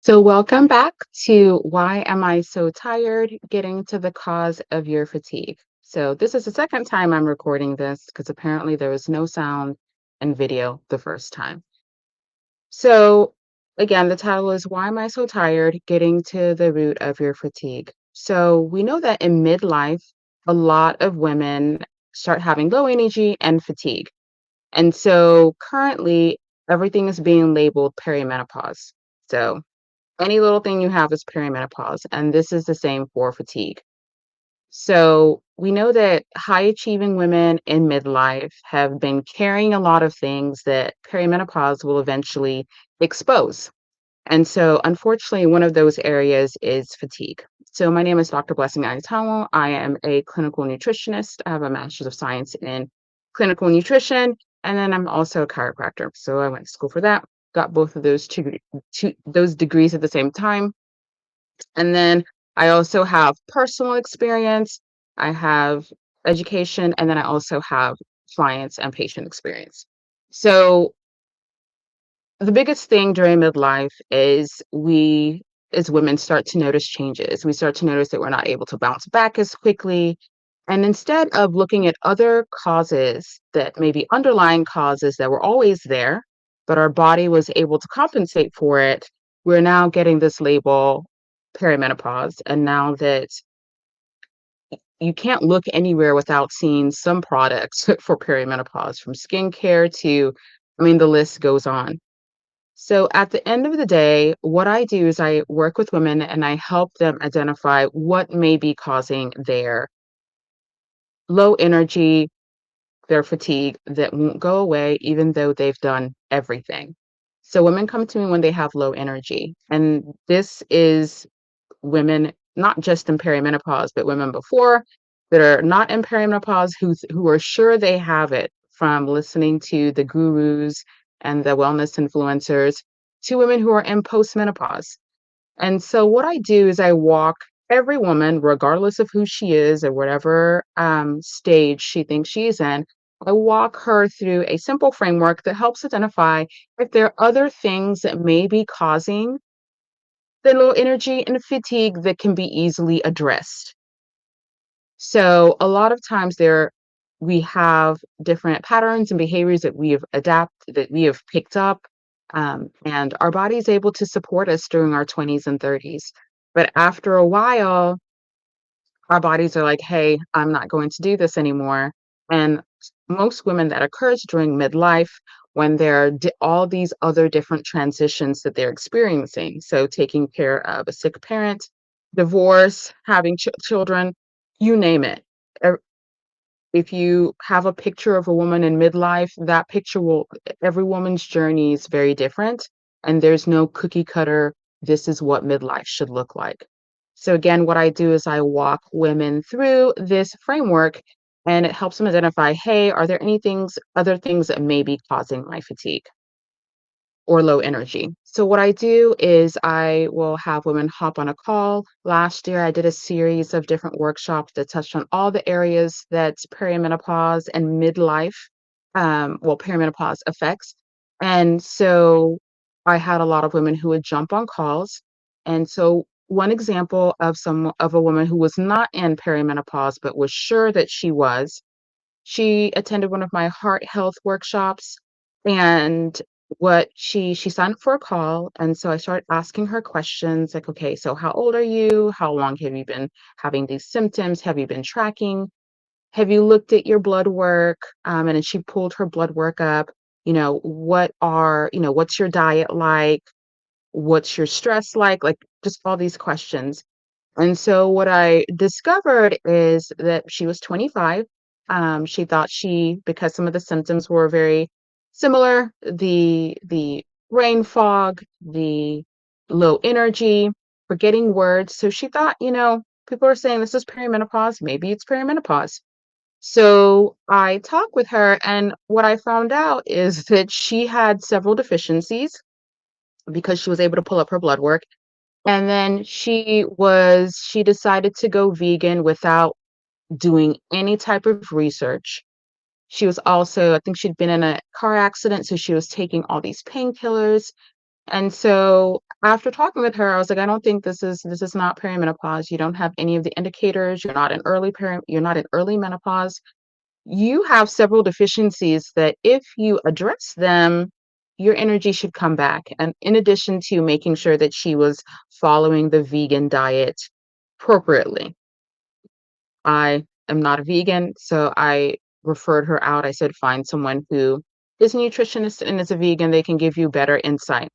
So, welcome back to Why Am I So Tired? Getting to the cause of your fatigue. So, this is the second time I'm recording this because apparently there was no sound and video the first time. So, again, the title is Why Am I So Tired? Getting to the root of your fatigue. So, we know that in midlife, a lot of women start having low energy and fatigue. And so, currently, everything is being labeled perimenopause. So, any little thing you have is perimenopause, and this is the same for fatigue. So we know that high achieving women in midlife have been carrying a lot of things that perimenopause will eventually expose. And so, unfortunately, one of those areas is fatigue. So, my name is Dr. Blessing Anyatonwu. I am a clinical nutritionist. I have a master's of science in clinical nutrition, and then I'm also a chiropractor. So, I went to school for that. Got both of those those degrees at the same time. And then I also have personal experience. I have education, and then I also have clients and patient experience. So, the biggest thing during midlife is we as women start to notice changes. We start to notice that we're not able to bounce back as quickly. And instead of looking at other causes that maybe underlying causes that were always there, but our body was able to compensate for it, we're now getting this label perimenopause. And now that you can't look anywhere without seeing some products for perimenopause, from skincare to, I mean, the list goes on. So at the end of the day, what I do is I work with women and I help them identify what may be causing their low energy, their fatigue that won't go away, even though they've done everything. So women come to me when they have low energy. And this is women, not just in perimenopause, but women before that are not in perimenopause who are sure they have it from listening to the gurus and the wellness influencers to women who are in postmenopause. And so what I do is I walk every woman, regardless of who she is or whatever stage she thinks she's in, I walk her through a simple framework that helps identify if there are other things that may be causing the low energy and fatigue that can be easily addressed. So a lot of times we have different patterns and behaviors that we have picked up, and our body is able to support us during our 20s and 30s. But after a while, our bodies are like, "Hey, I'm not going to do this anymore." And most women that occurs during midlife when there are all these other different transitions that they're experiencing. So taking care of a sick parent, divorce, having children, you name it. Er, If you have a picture of a woman in midlife, that picture will every woman's journey is very different, and there's no cookie cutter, this is what midlife should look like. So again, what I do is I walk women through this framework and it helps them identify, hey, are there other things that may be causing my fatigue or low energy? So what I do is I will have women hop on a call. Last year, I did a series of different workshops that touched on all the areas that perimenopause and midlife, perimenopause affects. And so I had a lot of women who would jump on calls. And so one example of a woman who was not in perimenopause but was sure that she attended one of my heart health workshops, and she signed up for a call, and so I started asking her questions like, "Okay, so how old are you? How long have you been having these symptoms? Have you been tracking? Have you looked at your blood work?" And then she pulled her blood work up. What's your diet like? What's your stress like? Like, just all these questions. And so what I discovered is that she was 25. She thought because some of the symptoms were very similar, the brain fog, the low energy, forgetting words. So she thought, people are saying this is perimenopause, maybe it's perimenopause. So I talked with her, and what I found out is that she had several deficiencies because she was able to pull up her blood work, and then she decided to go vegan without doing any type of research. She was also, I think she'd been in a car accident, so she was taking all these painkillers. And so after talking with her, I was like, I don't think this is not perimenopause. You don't have any of the indicators. You're not in early menopause. You have several deficiencies that if you address them, your energy should come back. And in addition to making sure that she was following the vegan diet appropriately. I am not a vegan, so I referred her out. I said, find someone who is a nutritionist and is a vegan. They can give you better insight.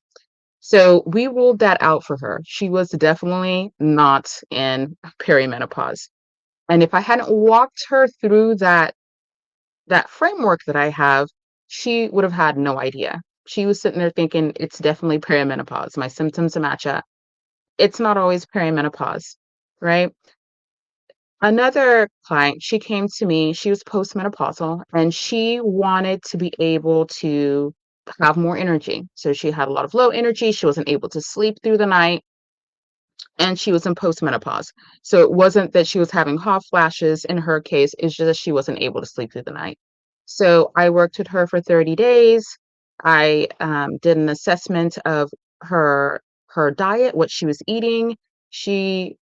So we ruled that out for her. She was definitely not in perimenopause. And if I hadn't walked her through that framework that I have, she would have had no idea. She was sitting there thinking it's definitely perimenopause. My symptoms match up. It's not always perimenopause, right? Another client, she came to me, she was postmenopausal, and she wanted to be able to have more energy. So she had a lot of low energy. She wasn't able to sleep through the night, and she was in postmenopause. So it wasn't that she was having hot flashes in her case, it's just that she wasn't able to sleep through the night. So I worked with her for 30 days. I did an assessment of her diet, what she was eating. She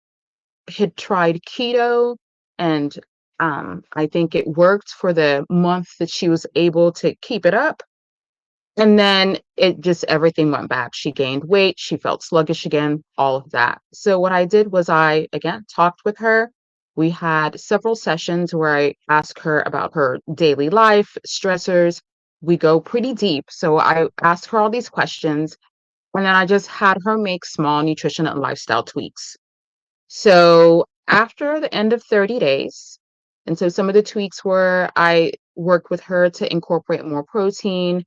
had tried keto, and I think it worked for the month that she was able to keep it up. And then it just everything went back. She gained weight, she felt sluggish again, all of that. So what I did was I again talked with her. We had several sessions where I asked her about her daily life, stressors. We go pretty deep. So I asked her all these questions, and then I just had her make small nutrition and lifestyle tweaks. So after the end of 30 days, and so some of the tweaks were I worked with her to incorporate more protein,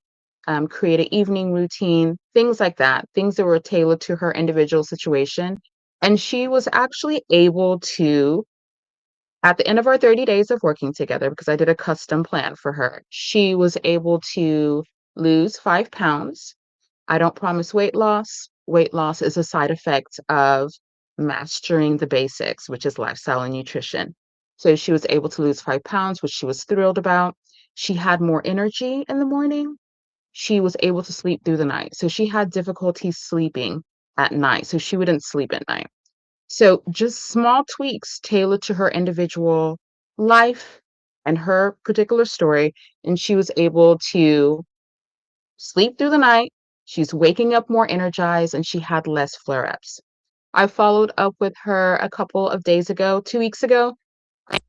create an evening routine, things like that, things that were tailored to her individual situation. And she was actually able to, at the end of our 30 days of working together, because I did a custom plan for her, she was able to lose 5 pounds. I don't promise weight loss. Weight loss is a side effect of mastering the basics, which is lifestyle and nutrition. So she was able to lose 5 pounds, which she was thrilled about. She had more energy in the morning. She was able to sleep through the night. So she had difficulty sleeping at night. So she wouldn't sleep at night. So just small tweaks tailored to her individual life and her particular story. And she was able to sleep through the night. She's waking up more energized and she had less flare ups. I followed up with her a couple of days ago, 2 weeks ago,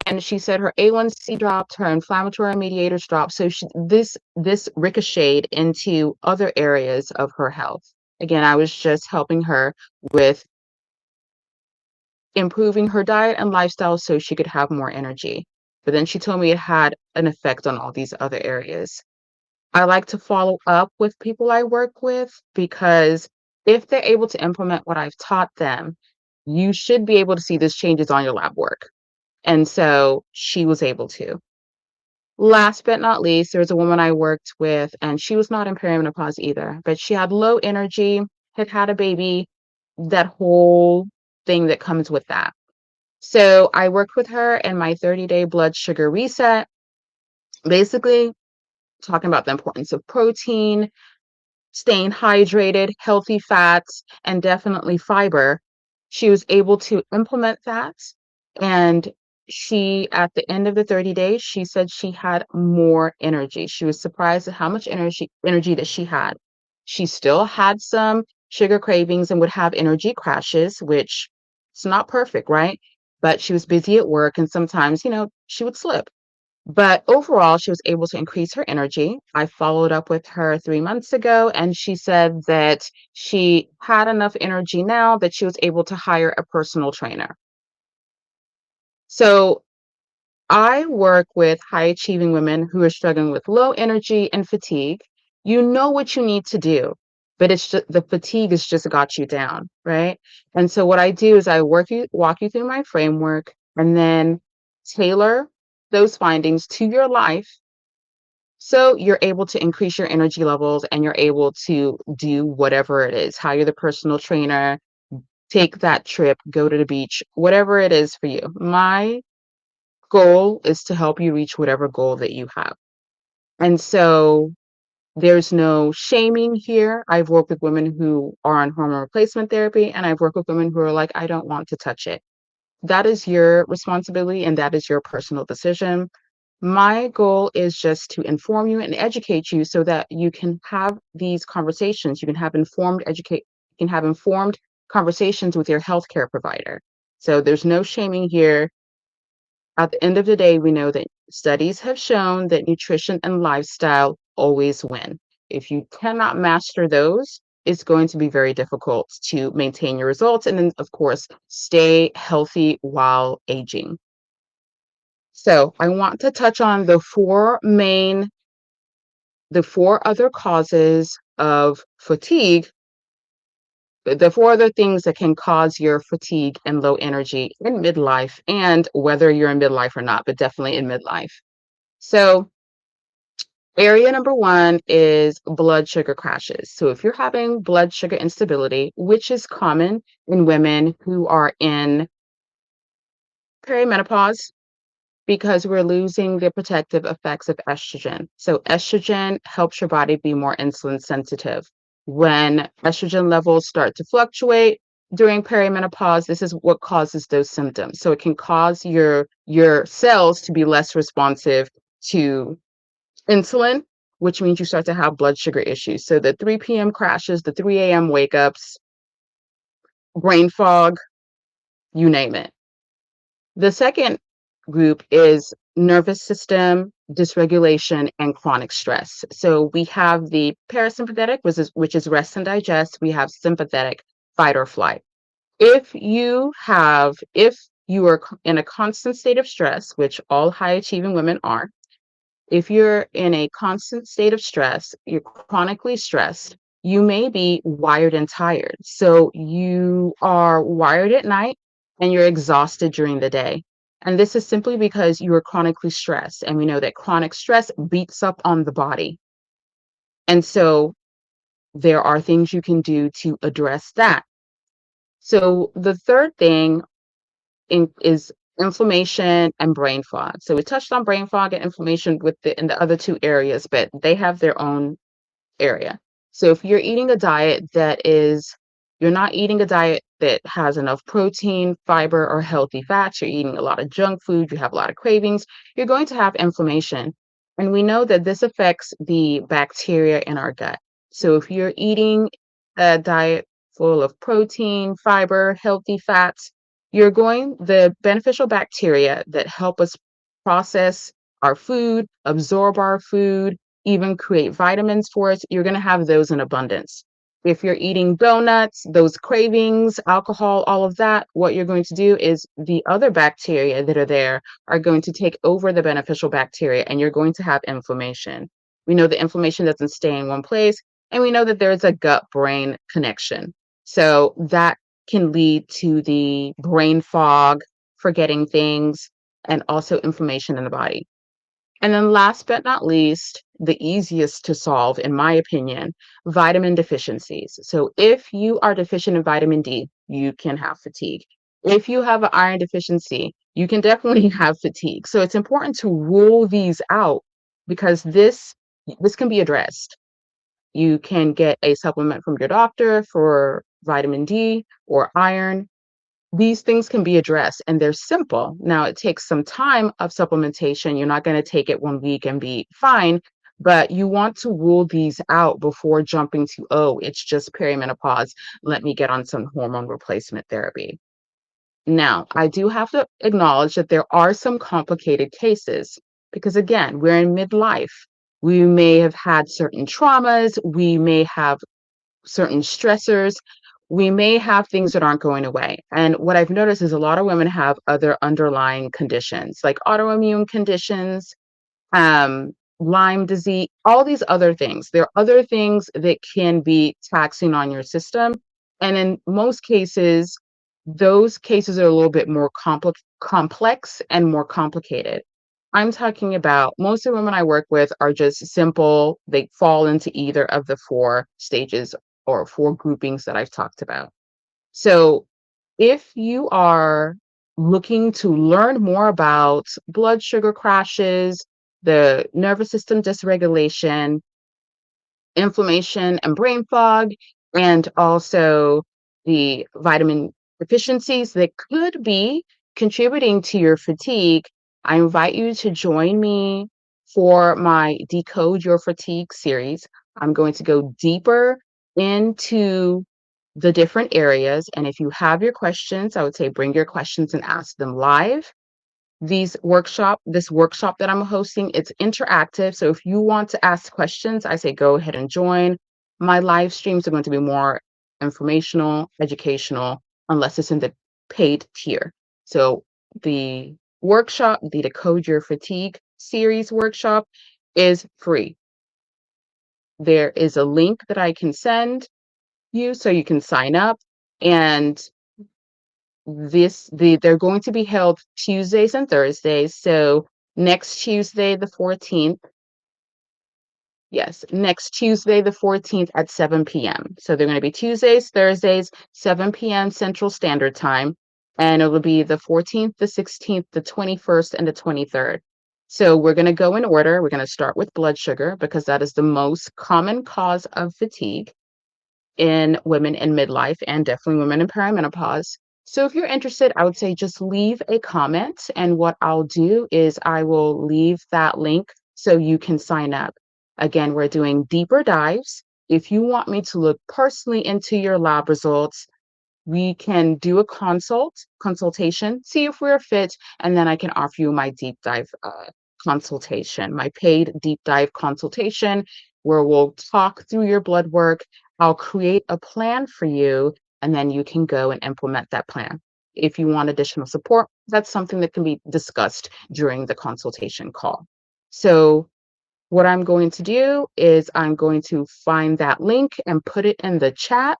and she said her A1C dropped, her inflammatory mediators dropped. So this ricocheted into other areas of her health. Again, I was just helping her with improving her diet and lifestyle so she could have more energy. But then she told me it had an effect on all these other areas. I like to follow up with people I work with because if they're able to implement what I've taught them, you should be able to see these changes on your lab work. And so she was able to. Last but not least, there was a woman I worked with, and she was not in perimenopause either, but she had low energy, had had a baby, that whole thing that comes with that. So I worked with her in my 30-day blood sugar reset, basically talking about the importance of protein, staying hydrated, healthy fats, and definitely fiber. She was able to implement that. And she, at the end of the 30 days, she said she had more energy. She was surprised at how much energy that she had. She still had some sugar cravings and would have energy crashes, which it's not perfect, right? But she was busy at work and sometimes, she would slip. But overall, she was able to increase her energy. I followed up with her 3 months ago, and she said that she had enough energy now that she was able to hire a personal trainer. So I work with high achieving women who are struggling with low energy and fatigue. You know what you need to do, but it's just the fatigue has just got you down, right? And so what I do is I walk you through my framework and then tailor those findings to your life so you're able to increase your energy levels and you're able to do whatever it is, hire the personal trainer, take that trip, go to the beach, whatever it is for you. My goal is to help you reach whatever goal that you have. And so There's no shaming here. I've worked with women who are on hormone replacement therapy, and I've worked with women who are like, I don't want to touch it. That is your responsibility and that is your personal decision. My goal is just to inform you and educate you so that you can have these conversations. You can have informed conversations with your healthcare provider. So there's no shaming here. At the end of the day, we know that studies have shown that nutrition and lifestyle always win. If you cannot master those, it's going to be very difficult to maintain your results. And then, of course, stay healthy while aging. So I want to touch on the four other causes of fatigue, the four other things that can cause your fatigue and low energy in midlife, and whether you're in midlife or not, but definitely in midlife. So, area number one is blood sugar crashes. So, if you're having blood sugar instability, which is common in women who are in perimenopause, because we're losing the protective effects of estrogen. So, estrogen helps your body be more insulin sensitive. When estrogen levels start to fluctuate during perimenopause, this is what causes those symptoms. So, it can cause your cells to be less responsive to insulin, which means you start to have blood sugar issues. So, the 3 p.m. crashes, the 3 a.m. wake ups, brain fog, you name it. The second group is nervous system dysregulation and chronic stress. So we have the parasympathetic, which is rest and digest. We have sympathetic, fight or flight. If you are in a constant state of stress, which all high achieving women are, if you're in a constant state of stress, you're chronically stressed, you may be wired and tired. So you are wired at night and you're exhausted during the day. And this is simply because you are chronically stressed. And we know that chronic stress beats up on the body. And so there are things you can do to address that. So the third thing is inflammation and brain fog. So we touched on brain fog and inflammation in the other two areas, but they have their own area. So if you're not eating a diet that has enough protein, fiber, or healthy fats, you're eating a lot of junk food, you have a lot of cravings, you're going to have inflammation. And we know that this affects the bacteria in our gut. So if you're eating a diet full of protein, fiber, healthy fats, the beneficial bacteria that help us process our food, absorb our food, even create vitamins for us, you're going to have those in abundance. If you're eating donuts, those cravings, alcohol, all of that, what you're going to do is the other bacteria that are there are going to take over the beneficial bacteria and you're going to have inflammation. We know that inflammation doesn't stay in one place, and we know that there's a gut brain connection. So that can lead to the brain fog, forgetting things, and also inflammation in the body. And then last but not least, the easiest to solve, in my opinion, vitamin deficiencies. So if you are deficient in vitamin D, you can have fatigue. If you have an iron deficiency, you can definitely have fatigue. So it's important to rule these out because this can be addressed. You can get a supplement from your doctor for vitamin D or iron. These things can be addressed and they're simple. Now, it takes some time of supplementation. You're not going to take it 1 week and be fine, but you want to rule these out before jumping to, oh, it's just perimenopause. Let me get on some hormone replacement therapy. Now, I do have to acknowledge that there are some complicated cases because, again, we're in midlife. We may have had certain traumas. We may have certain stressors, we may have things that aren't going away. And what I've noticed is a lot of women have other underlying conditions like autoimmune conditions, um, Lyme disease, all these other things. There are other things that can be taxing on your system. And in most cases, those cases are a little bit more complex and more complicated. I'm talking about most of the women I work with are just simple, they fall into either of the four stages or four groupings that I've talked about. So if you are looking to learn more about blood sugar crashes, the nervous system dysregulation, inflammation and brain fog, and also the vitamin deficiencies that could be contributing to your fatigue, I invite you to join me for my Decode Your Fatigue series. I'm going to go deeper into the different areas. And if you have your questions, I would say bring your questions and ask them live. This workshop that I'm hosting, it's interactive. So if you want to ask questions, I say go ahead and join. My live streams are going to be more informational, educational, unless it's in the paid tier. So the workshop, the Decode Your Fatigue series workshop, is free. There is a link that I can send you so you can sign up. And they're going to be held Tuesdays and Thursdays. So next Tuesday, the 14th, yes, next Tuesday, the 14th at 7 p.m. So they're going to be Tuesdays, Thursdays, 7 p.m. Central Standard Time. And it will be the 14th, the 16th, the 21st, and the 23rd. So we're going to go in order. We're going to start with blood sugar because that is the most common cause of fatigue in women in midlife and definitely women in perimenopause. So if you're interested, I would say just leave a comment. And what I'll do is I will leave that link so you can sign up. Again, we're doing deeper dives. If you want me to look personally into your lab results, we can do a consultation, see if we're fit, and then I can offer you my deep dive consultation, my paid deep dive consultation, where we'll talk through your blood work. I'll create a plan for you, and then you can go and implement that plan. If you want additional support, that's something that can be discussed during the consultation call. So what I'm going to do is I'm going to find that link and put it in the chat.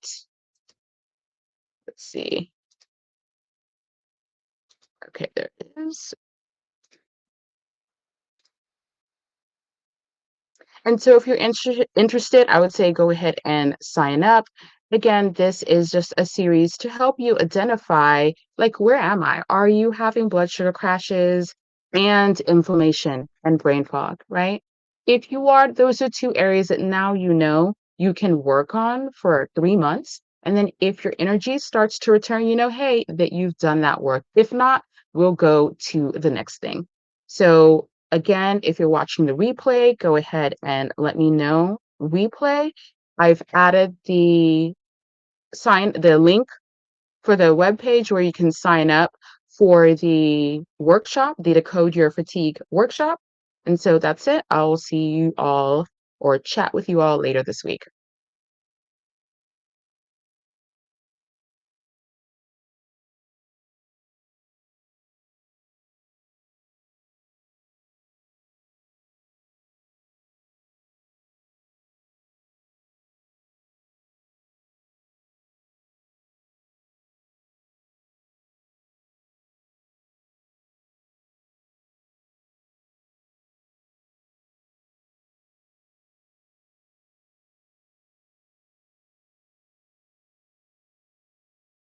Let's see. Okay, there it is. And so if you're interested, I would say go ahead and sign up. Again, this is just a series to help you identify, like, where am I? Are you having blood sugar crashes and inflammation and brain fog, right? If you are, those are two areas that now you know you can work on for 3 months. And then if your energy starts to return, you know, hey, that you've done that work. If not, we'll go to the next thing. So again, if you're watching the replay, go ahead and let me know. Replay, I've added the link for the webpage where you can sign up for the workshop, the Decode Your Fatigue workshop. And so that's it. I'll see you all or chat with you all later this week.